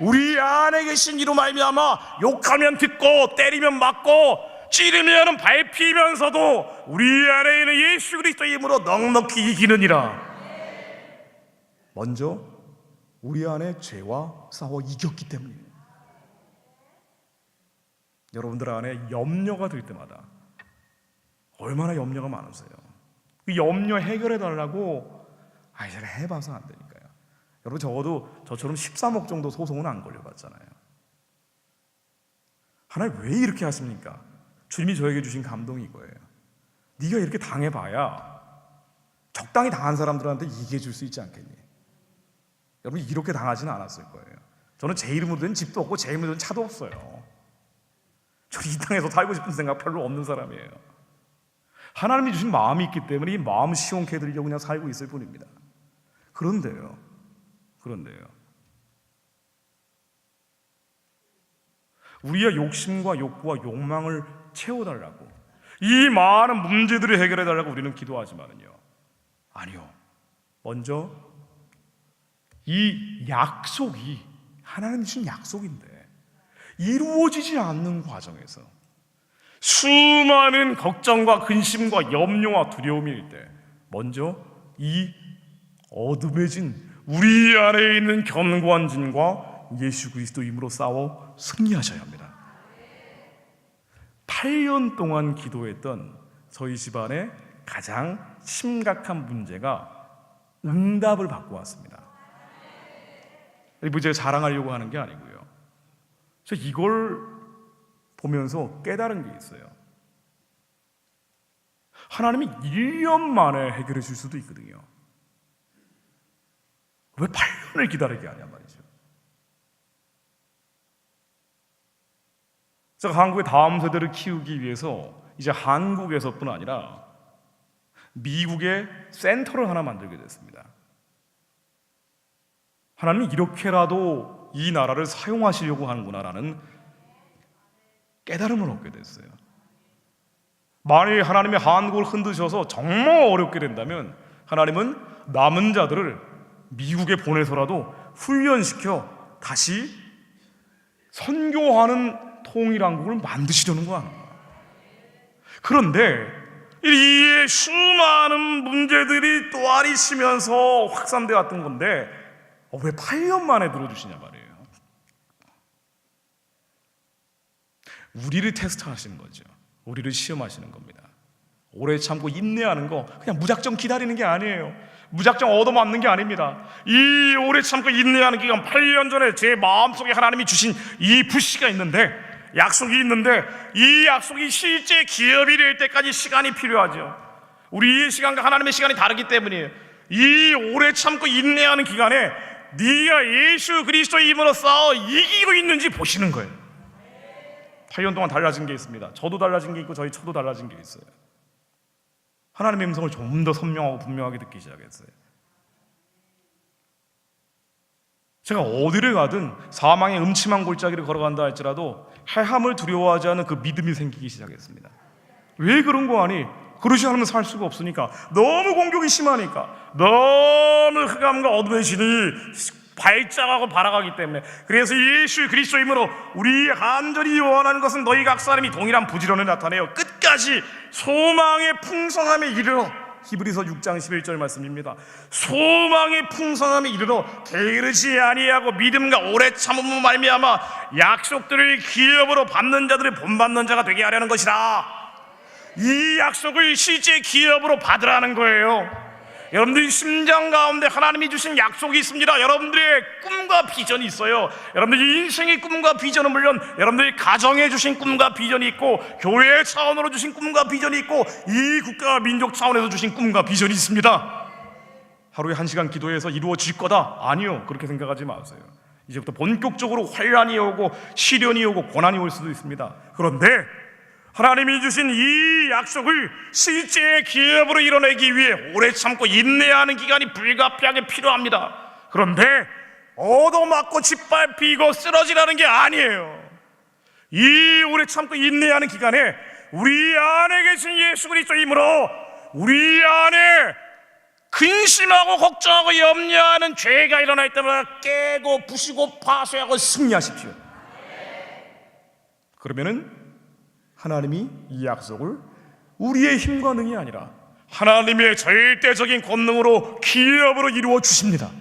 우리 안에 계신 이로 말미암아 욕하면 듣고 때리면 맞고 찌르면 밟히면서도 우리 안에 있는 예수 그리스도의 힘으로 넉넉히 이기느니라. 먼저 우리 안에 죄와 싸워 이겼기 때문입니다. 여러분들 안에 염려가 들 때마다 얼마나 염려가 많으세요? 그 염려 해결해 달라고 제가 해봐서 안 되니까요. 여러분 적어도 저처럼 13억 정도 소송은 안 걸려봤잖아요. 하나님 왜 이렇게 하십니까? 주님이 저에게 주신 감동이 이거예요. 네가 이렇게 당해봐야 적당히 당한 사람들한테 얘기해 줄 수 있지 않겠니? 여러분 이렇게 당하지는 않았을 거예요. 저는 제 이름으로 된 집도 없고 제 이름으로 된 차도 없어요. 저는 이 땅에서 살고 싶은 생각 별로 없는 사람이에요. 하나님이 주신 마음이 있기 때문에 이 마음 시원케 해드리려고 그냥 살고 있을 뿐입니다. 그런데요, 우리의 욕심과 욕구와 욕망을 채워달라고, 이 많은 문제들을 해결해달라고 우리는 기도하지만은요, 아니요, 먼저 이 약속이 하나님이 주신 약속인데 이루어지지 않는 과정에서 수많은 걱정과 근심과 염려와 두려움일 때 먼저 이 어둠해진 우리 안에 있는 견고한 진과 예수 그리스도 힘으로 싸워 승리하셔야 합니다. 8년 동안 기도했던 저희 집안의 가장 심각한 문제가 응답을 받고 왔습니다. 뭐 제가 자랑하려고 하는 게 아니고요. 그래서 이걸 보면서 깨달은 게 있어요. 하나님이 1년 만에 해결해 줄 수도 있거든요. 왜 8년을 기다리게 하냐 말이죠. 제가 한국의 다음 세대를 키우기 위해서 이제 한국에서뿐 아니라 미국에 센터를 하나 만들게 됐습니다. 하나님이 이렇게라도 이 나라를 사용하시려고 하는구나라는 깨달음을 얻게 됐어요. 만일 하나님이 한국을 흔드셔서 정말 어렵게 된다면 하나님은 남은 자들을 미국에 보내서라도 훈련시켜 다시 선교하는 통일한국을 만드시려는 거 아닌가. 그런데 이 수많은 문제들이 또아리 치면서 확산돼 왔던 건데 왜 8년 만에 들어주시냐 말이에요. 우리를 테스트하시는 거죠. 우리를 시험하시는 겁니다. 오래 참고 인내하는 거 그냥 무작정 기다리는 게 아니에요. 무작정 얻어맞는 게 아닙니다. 이 오래 참고 인내하는 기간, 8년 전에 제 마음속에 하나님이 주신 이 부시가 있는데 약속이 있는데 이 약속이 실제 기업이 될 때까지 시간이 필요하죠. 우리의 시간과 하나님의 시간이 다르기 때문이에요. 이 오래 참고 인내하는 기간에 네가 예수 그리스도의 힘으로 싸워 이기고 있는지 보시는 거예요. 8년 동안 달라진 게 있습니다. 저도 달라진 게 있고 저희 처도 달라진 게 있어요. 하나님의 음성을 좀 더 선명하고 분명하게 듣기 시작했어요. 제가 어디를 가든 사망의 음침한 골짜기를 걸어간다 할지라도 해함을 두려워하지 않은 그 믿음이 생기기 시작했습니다. 왜 그런 거 아니? 그러지 않으면 살 수가 없으니까. 너무 공격이 심하니까. 너무 흑암과 어둠의 진이 발작하고 발아가기 때문에. 그래서 예수 그리스도의 힘으로 우리 간절히 원하는 것은 너희 각 사람이 동일한 부지런을 나타내어 끝까지 소망의 풍성함에 이르러, 히브리서 6장 11절 말씀입니다. 소망의 풍성함에 이르러 게으르지 아니하고 믿음과 오래 참음으로 말미암아 약속들을 기업으로 받는 자들을 본받는 자가 되게 하려는 것이라. 이 약속을 실제 기업으로 받으라는 거예요. 여러분들이 심장 가운데 하나님이 주신 약속이 있습니다. 여러분들의 꿈과 비전이 있어요. 여러분들의 인생의 꿈과 비전은 물론 여러분들이 가정에 주신 꿈과 비전이 있고, 교회 차원으로 주신 꿈과 비전이 있고, 이 국가와 민족 차원에서 주신 꿈과 비전이 있습니다. 하루에 1시간 기도해서 이루어질 거다? 아니요, 그렇게 생각하지 마세요. 이제부터 본격적으로 환란이 오고 시련이 오고 고난이 올 수도 있습니다. 그런데 하나님이 주신 이 약속을 실제 기업으로 이뤄내기 위해 오래 참고 인내하는 기간이 불가피하게 필요합니다. 그런데 얻어맞고 짓밟히고 쓰러지라는 게 아니에요. 이 오래 참고 인내하는 기간에 우리 안에 계신 예수 그리스도의 힘으로 우리 안에 근심하고 걱정하고 염려하는 죄가 일어날 때마다 깨고 부시고 파쇄하고 승리하십시오. 그러면은 하나님이 이 약속을 우리의 힘과 능이 아니라 하나님의 절대적인 권능으로 기업으로 이루어 주십니다.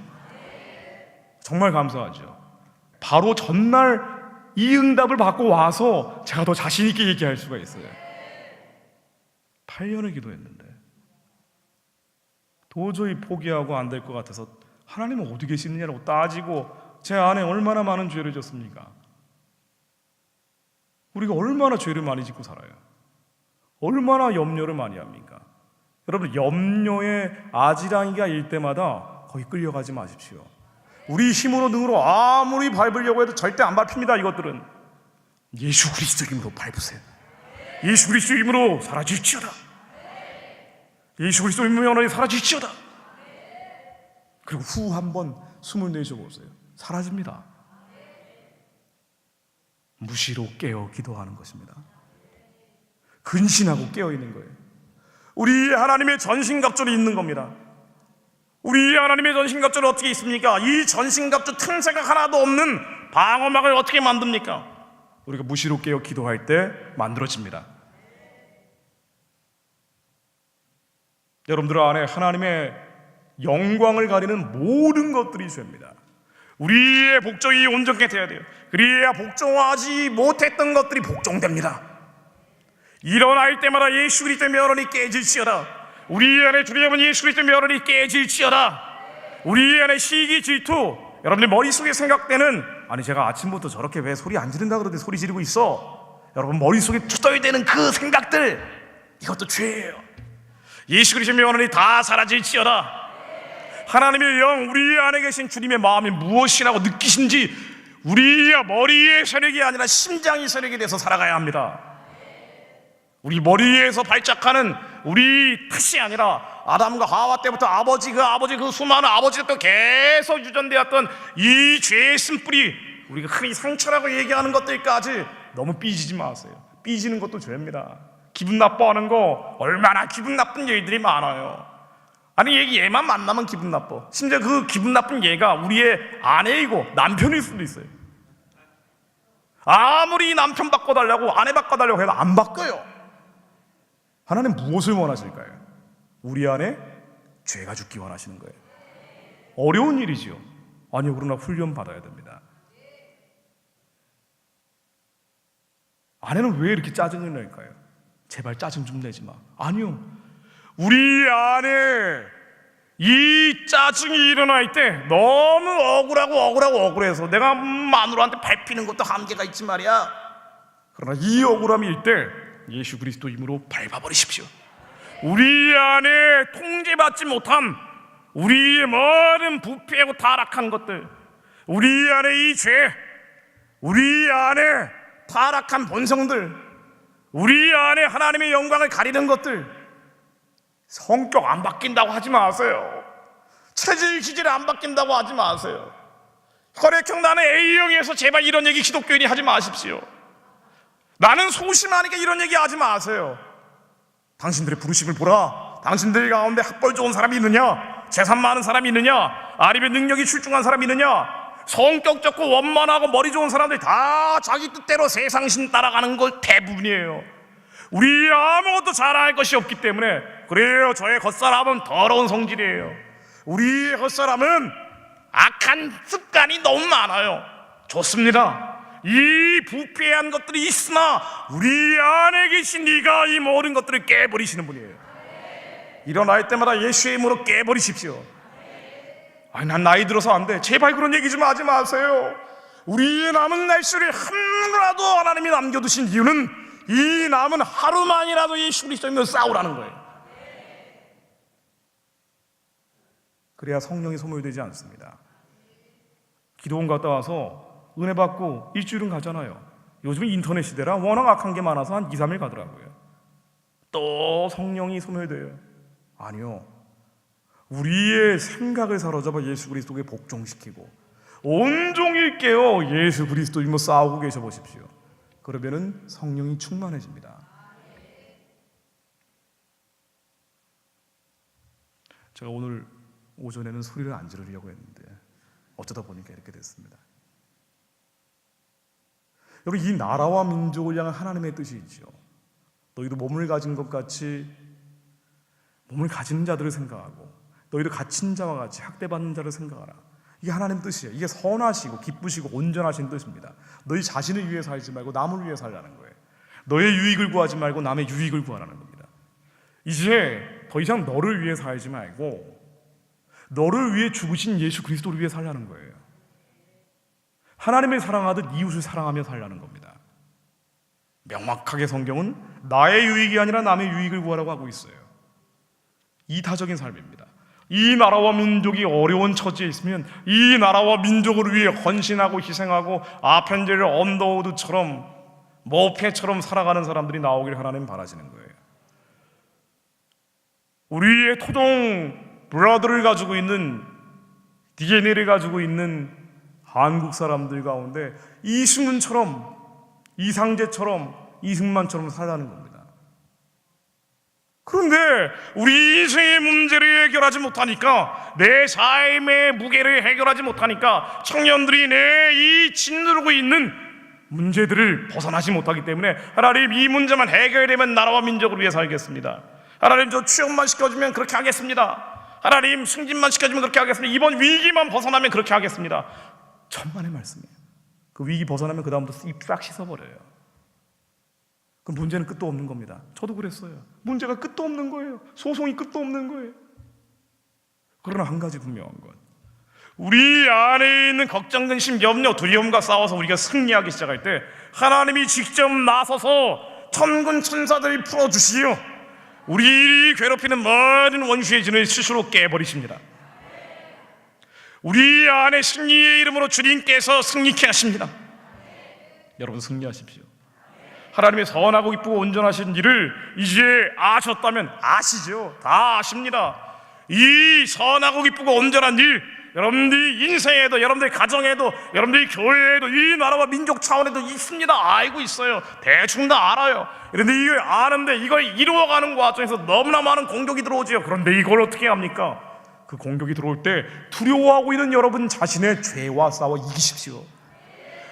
정말 감사하죠. 바로 전날 이 응답을 받고 와서 제가 더 자신 있게 얘기할 수가 있어요. 8년을 기도했는데 도저히 포기하고 안 될 것 같아서 하나님은 어디 계시느냐고 따지고 제 안에 얼마나 많은 죄를 졌습니까? 우리가 얼마나 죄를 많이 짓고 살아요? 얼마나 염려를 많이 합니까? 여러분, 염려의 아지랑이가 일 때마다 거기 끌려가지 마십시오. 우리 힘으로 능으로 아무리 밟으려고 해도 절대 안 밟힙니다. 이것들은 예수 그리스도의 힘으로 밟으세요. 예수 그리스도의 힘으로 사라질지어다. 예수 그리스도의 힘으로 사라질지어다. 그리고 후 한번 숨을 내쉬어보세요. 사라집니다. 무시로 깨어 기도하는 것입니다. 근신하고 깨어있는 거예요. 우리 하나님의 전신갑주이 있는 겁니다. 우리 하나님의 전신갑주는 어떻게 있습니까? 이 전신갑주 틈새가 하나도 없는 방어막을 어떻게 만듭니까? 우리가 무시로 깨어 기도할 때 만들어집니다. 여러분들 안에 하나님의 영광을 가리는 모든 것들이 죄입니다. 우리의 복종이 온전케 돼야 돼요. 그래야 복종하지 못했던 것들이 복종됩니다. 일어날 때마다 예수 그리스도의 면허이 깨질지어다. 우리 안에 두려움은 예수 그리스도의 면허이 깨질지어다. 우리 안에 시기 질투, 여러분들 머릿속에 생각되는, 아니 제가 아침부터 저렇게 왜 소리 안 지른다 그러는데 소리 지르고 있어, 여러분 머릿속에 투덜대는 그 생각들, 이것도 죄예요. 예수 그리스도의 면허이 다 사라질지어다. 하나님의 영, 우리 안에 계신 주님의 마음이 무엇이라고 느끼신지 우리의 머리의 세력이 아니라 심장의 세력이 돼서 살아가야 합니다. 우리 머리에서 발작하는 우리 뜻이 아니라 아담과 하와 때부터 아버지 그 수많은 아버지 때부터 계속 유전되었던 이 죄의 쓴뿌리, 우리가 흔히 상처라고 얘기하는 것들까지 너무 삐지지 마세요. 삐지는 것도 죄입니다. 기분 나빠하는 거 얼마나 기분 나쁜 일들이 많아요. 아니 얘만 만나면 기분 나빠. 심지어 그 기분 나쁜 얘가 우리의 아내이고 남편일 수도 있어요. 아무리 남편 바꿔달라고 아내 바꿔달라고 해도 안 바꿔요. 하나님 무엇을 원하실까요? 우리 안에 죄가 죽기 원하시는 거예요. 어려운 일이지요. 아니요, 그러나 훈련 받아야 됩니다. 아내는 왜 이렇게 짜증을 낼까요? 제발 짜증 좀 내지 마. 아니요, 우리 안에 이 짜증이 일어날 때 너무 억울해서 내가 마누라한테 밟히는 것도 한계가 있지 말이야. 그러나 이 억울함이 일 때 예수 그리스도 이름으로 밟아버리십시오. 우리 안에 통제받지 못한 우리의 모든 부패하고 타락한 것들, 우리 안에 이 죄, 우리 안에 타락한 본성들, 우리 안에 하나님의 영광을 가리는 것들, 성격 안 바뀐다고 하지 마세요. 체질 기질 안 바뀐다고 하지 마세요. 혈액형 나는 A형이어서 제발 이런 얘기 기독교인이 하지 마십시오. 나는 소심하니까 이런 얘기 하지 마세요. 당신들의 부르심을 보라. 당신들 가운데 학벌 좋은 사람이 있느냐? 재산 많은 사람이 있느냐? 아니면 능력이 출중한 사람이 있느냐? 성격 좋고 원만하고 머리 좋은 사람들이 다 자기 뜻대로 세상신 따라가는 걸 대부분이에요. 우리 아무것도 잘할 것이 없기 때문에 그래요. 저의 겉사람은 더러운 성질이에요. 우리의 겉사람은 악한 습관이 너무 많아요. 좋습니다. 이 부패한 것들이 있으나 우리 안에 계신 네가 이 모든 것들을 깨버리시는 분이에요. 일어날 때마다 예수의 이름으로 깨버리십시오. 아니, 난 나이 들어서 안 돼. 제발 그런 얘기 좀 하지 마세요. 우리의 남은 날수를 하루라도 하나님이 남겨두신 이유는 이 남은 하루만이라도 예수 그리스도님과 싸우라는 거예요. 그래야 성령이 소멸되지 않습니다. 기도원 갔다 와서 은혜 받고 일주일은 가잖아요. 요즘은 인터넷 시대라 워낙 악한 게 많아서 한 2, 3일 가더라고요. 또 성령이 소멸돼요. 아니요. 우리의 생각을 사로잡아 예수 그리스도에 복종시키고 온종일 깨어 예수 그리스도님과 싸우고 계셔 보십시오. 그러면은 성령이 충만해집니다. 제가 오늘 오전에는 소리를 안 지르려고 했는데 어쩌다 보니까 이렇게 됐습니다. 여러분, 이 나라와 민족을 향한 하나님의 뜻이 있죠. 너희도 몸을 가진 것 같이 몸을 가진 자들을 생각하고 너희도 갇힌 자와 같이 학대받는 자를 생각하라. 이게 하나님 뜻이에요. 이게 선하시고 기쁘시고 온전하신 뜻입니다. 너희 자신을 위해 살지 말고 남을 위해 살라는 거예요. 너의 유익을 구하지 말고 남의 유익을 구하라는 겁니다. 이제 더 이상 너를 위해 살지 말고 너를 위해 죽으신 예수 그리스도를 위해 살라는 거예요. 하나님을 사랑하듯 이웃을 사랑하며 살라는 겁니다. 명확하게 성경은 나의 유익이 아니라 남의 유익을 구하라고 하고 있어요. 이타적인 삶입니다. 이 나라와 민족이 어려운 처지에 있으면 이 나라와 민족을 위해 헌신하고 희생하고 아펜젤 언더우드처럼 모패처럼 살아가는 사람들이 나오길 하나님 바라시는 거예요. 우리의 토종 브라더를 가지고 있는 DNA를 가지고 있는 한국 사람들 가운데 이승훈처럼, 이상재처럼, 이승만처럼 살라는 겁니다. 그런데 우리 인생의 문제를 해결하지 못하니까, 내 삶의 무게를 해결하지 못하니까 청년들이 내 이 짓누르고 있는 문제들을 벗어나지 못하기 때문에 하나님, 이 문제만 해결되면 나라와 민족을 위해 살겠습니다. 하나님, 저 취업만 시켜주면 그렇게 하겠습니다. 하나님, 승진만 시켜주면 그렇게 하겠습니다. 이번 위기만 벗어나면 그렇게 하겠습니다. 천만의 말씀이에요. 그 위기 벗어나면 그 다음부터 입 싹 씻어버려요. 그 문제는 끝도 없는 겁니다. 저도 그랬어요. 문제가 끝도 없는 거예요. 소송이 끝도 없는 거예요. 그러나 한 가지 분명한 건, 우리 안에 있는 걱정, 근심, 염려, 두려움과 싸워서 우리가 승리하기 시작할 때 하나님이 직접 나서서 천군 천사들이 풀어주시오. 우리를 괴롭히는 모든 원수의 진을 스스로 깨버리십니다. 우리 안에 승리의 이름으로 주님께서 승리케 하십니다. 여러분, 승리하십시오. 하나님의 선하고 기쁘고 온전하신 일을 이제 아셨다면, 아시죠? 다 아십니다. 이 선하고 기쁘고 온전한 일, 여러분들이 인생에도, 여러분들 가정에도, 여러분들이 교회에도, 이 나라와 민족 차원에도 있습니다. 알고 있어요. 대충 다 알아요. 그런데 이걸 아는데 이걸 이루어가는 과정에서 너무나 많은 공격이 들어오지요. 그런데 이걸 어떻게 합니까? 그 공격이 들어올 때 두려워하고 있는 여러분 자신의 죄와 싸워 이기십시오.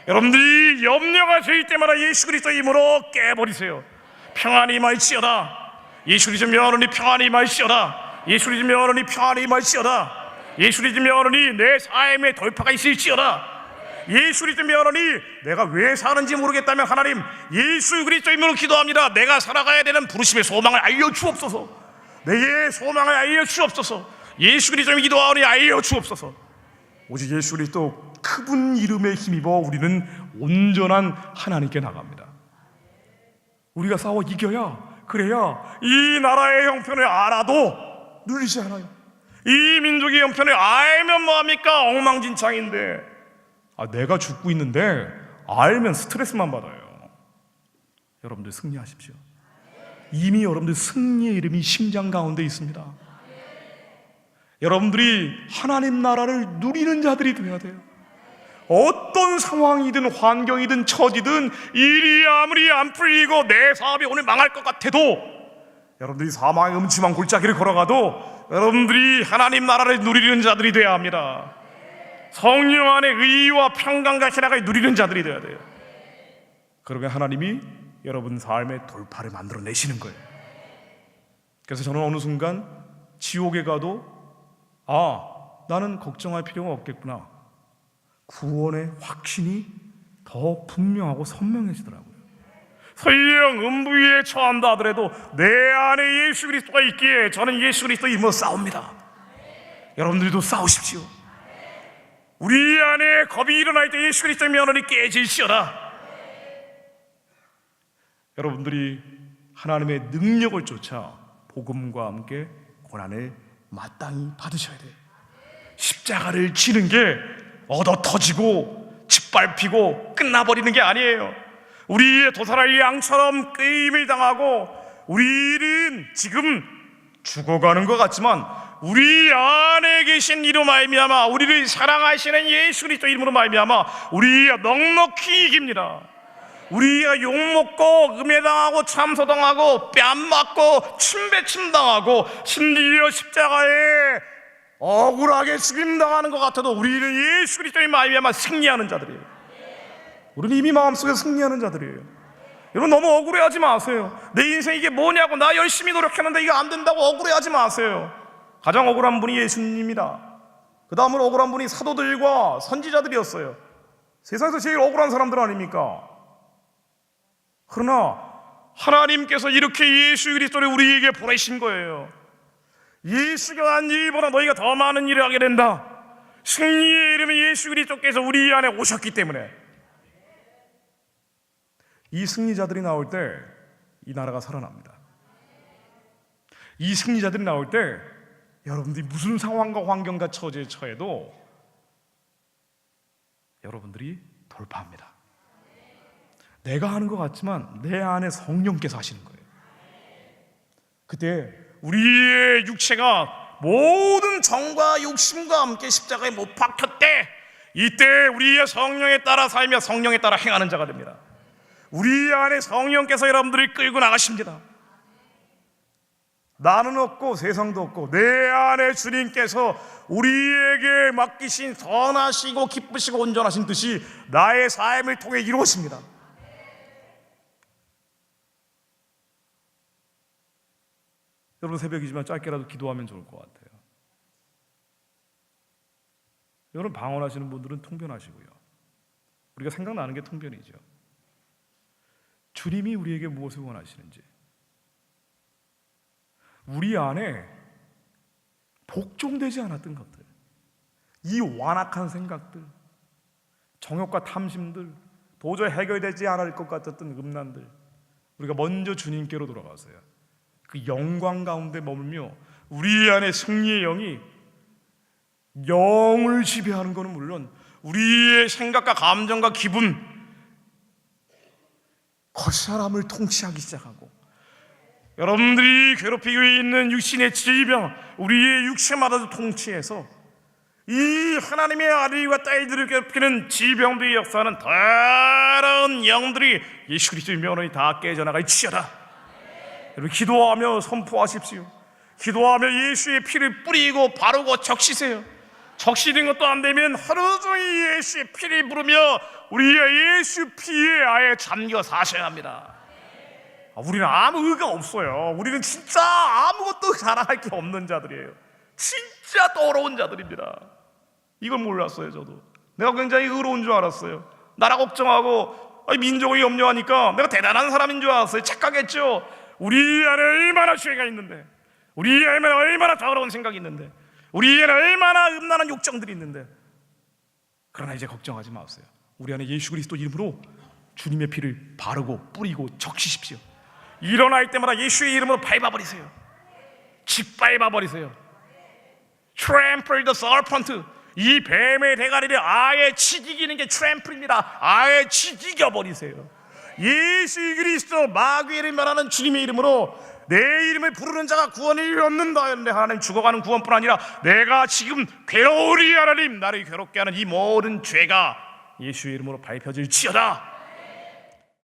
여러분들이 염려가 될 때마다 예수 그리스도 이름으로 깨버리세요. 평안이 임할지어다. 예수 그리스도 명하노니 평안이 임할지어다. 예수 그리스도 명하노니 평안이 임할지어다. 예수 그리스도 명하노니 내 삶에 돌파가 있을지어다. 예수 그리스도 명하노니 내가 왜 사는지 모르겠다면 하나님, 예수 그리스도 이름으로 기도합니다. 내가 살아가야 되는 부르심의 소망을 알려주옵소서. 내게 소망을 알려주옵소서. 예수 그리스도를 기도하오니 알려주옵소서. 오직 예수 그리스도 그분 이름에 힘입어 우리는 온전한 하나님께 나갑니다. 우리가 싸워 이겨야, 그래야 이 나라의 형편을 알아도 누리지 않아요. 이 민족의 형편을 알면 뭐합니까? 엉망진창인데, 내가 죽고 있는데 알면 스트레스만 받아요. 여러분들 승리하십시오. 이미 여러분들 승리의 이름이 심장 가운데 있습니다. 여러분들이 하나님 나라를 누리는 자들이 되어야 돼요. 어떤 상황이든 환경이든 처지든 일이 아무리 안 풀리고 내 사업이 오늘 망할 것 같아도, 여러분들이 사망의 음침한 골짜기를 걸어가도 여러분들이 하나님 나라를 누리는 자들이 되어야 합니다. 성령 안에 의와 평강과 희락을 누리는 자들이 되어야 돼요. 그러면 하나님이 여러분 삶의 돌파를 만들어내시는 거예요. 그래서 저는 어느 순간 지옥에 가도 나는 걱정할 필요가 없겠구나, 구원의 확신이 더 분명하고 선명해지더라고요. 설령 음부위에 처한다 하더라도 내 안에 예수 그리스도가 있기에 저는 예수 그리스도의 이름으로 싸웁니다. 여러분들도 싸우십시오. 우리 안에 겁이 일어날 때 예수 그리스도의 면허를 깨질지어다. 여러분들이 하나님의 능력을 쫓아 복음과 함께 고난을 마땅히 받으셔야 돼요. 십자가를 지는 게 얻어 터지고 짓밟히고 끝나버리는 게 아니에요. 우리의 도살할 양처럼 끄임을 당하고 우리는 지금 죽어가는 것 같지만 우리 안에 계신 이로 말미암아, 우리를 사랑하시는 예수 그리스도 이름으로 말미암아 우리가 넉넉히 이깁니다. 우리가 욕먹고 음해당하고 참소당하고 뺨맞고 침배침당하고 심지어 십자가에 억울하게 죽임당하는 것 같아도 우리는 예수 그리스도의 말미암아 승리하는 자들이에요. 우리는 이미 마음속에 승리하는 자들이에요. 여러분 너무 억울해하지 마세요. 내 인생 이게 뭐냐고, 나 열심히 노력했는데 이거 안 된다고 억울해하지 마세요. 가장 억울한 분이 예수님입니다. 그 다음으로 억울한 분이 사도들과 선지자들이었어요. 세상에서 제일 억울한 사람들 아닙니까? 그러나 하나님께서 이렇게 예수 그리스도를 우리에게 보내신 거예요. 예수가 한 일보다 너희가 더 많은 일을 하게 된다. 승리의 이름이 예수 그리스도께서 우리 안에 오셨기 때문에. 이 승리자들이 나올 때 이 나라가 살아납니다. 이 승리자들이 나올 때 여러분들이 무슨 상황과 환경과 처지에 처해도 여러분들이 돌파합니다. 내가 하는 것 같지만 내 안에 성령께서 하시는 거예요. 그때 우리의 육체가 모든 정과 욕심과 함께 십자가에 못 박혔대. 이때 우리의 성령에 따라 살며 성령에 따라 행하는 자가 됩니다. 우리 안에 성령께서 여러분들을 끌고 나가십니다. 나는 없고 세상도 없고 내 안에 주님께서 우리에게 맡기신 선하시고 기쁘시고 온전하신 뜻이 나의 삶을 통해 이루어집니다. 여러분 새벽이지만 짧게라도 기도하면 좋을 것 같아요. 여러분 방언하시는 분들은 통변하시고요. 우리가 생각나는 게 통변이죠. 주님이 우리에게 무엇을 원하시는지, 우리 안에 복종되지 않았던 것들, 이 완악한 생각들, 정욕과 탐심들, 도저히 해결되지 않을 것 같았던 음란들, 우리가 먼저 주님께로 돌아가세요. 그 영광 가운데 머물며 우리 안에 승리의 영이 영을 지배하는 것은 물론 우리의 생각과 감정과 기분, 그 사람을 통치하기 시작하고, 여러분들이 괴롭히고 있는 육신의 질병, 우리의 육체마다도 통치해서 이 하나님의 아들과 딸들을 괴롭히는 질병들의 역사는 더러운 영들이 예수 그리스도의 면허이 다 깨져나갈지어다. 여러분 기도하며 선포하십시오. 기도하며 예수의 피를 뿌리고 바르고 적시세요. 적시는 것도 안 되면 하루 종일 예수의 피를 부르며 우리가 예수 피에 아예 잠겨 사셔야 합니다. 우리는 아무 의가 없어요. 우리는 진짜 아무것도 자랑할 게 없는 자들이에요. 진짜 더러운 자들입니다. 이걸 몰랐어요. 저도 내가 굉장히 의로운 줄 알았어요. 나라 걱정하고 민족을 염려하니까 내가 대단한 사람인 줄 알았어요. 착각했죠. 우리 안에 얼마나 죄가 있는데, 우리 안에 얼마나 더러운 생각이 있는데, 우리 안에 얼마나 음란한 욕정들이 있는데. 그러나 이제 걱정하지 마세요. 우리 안에 예수 그리스도 이름으로 주님의 피를 바르고 뿌리고 적시십시오. 일어날 때마다 예수의 이름으로 밟아버리세요. 짓밟아버리세요. Trample the serpent. 이 뱀의 대가리를 아예 치기기는 게 트램플입니다. 아예 치기겨버리세요. 예수 그리스도 마귀를 멸하는 주님의 이름으로 내 이름을 부르는 자가 구원을 얻는다 하는데, 하나님 죽어가는 구원뿐 아니라 내가 지금 괴로우리 하나님, 나를 괴롭게 하는 이 모든 죄가 예수의 이름으로 밟혀질지어다.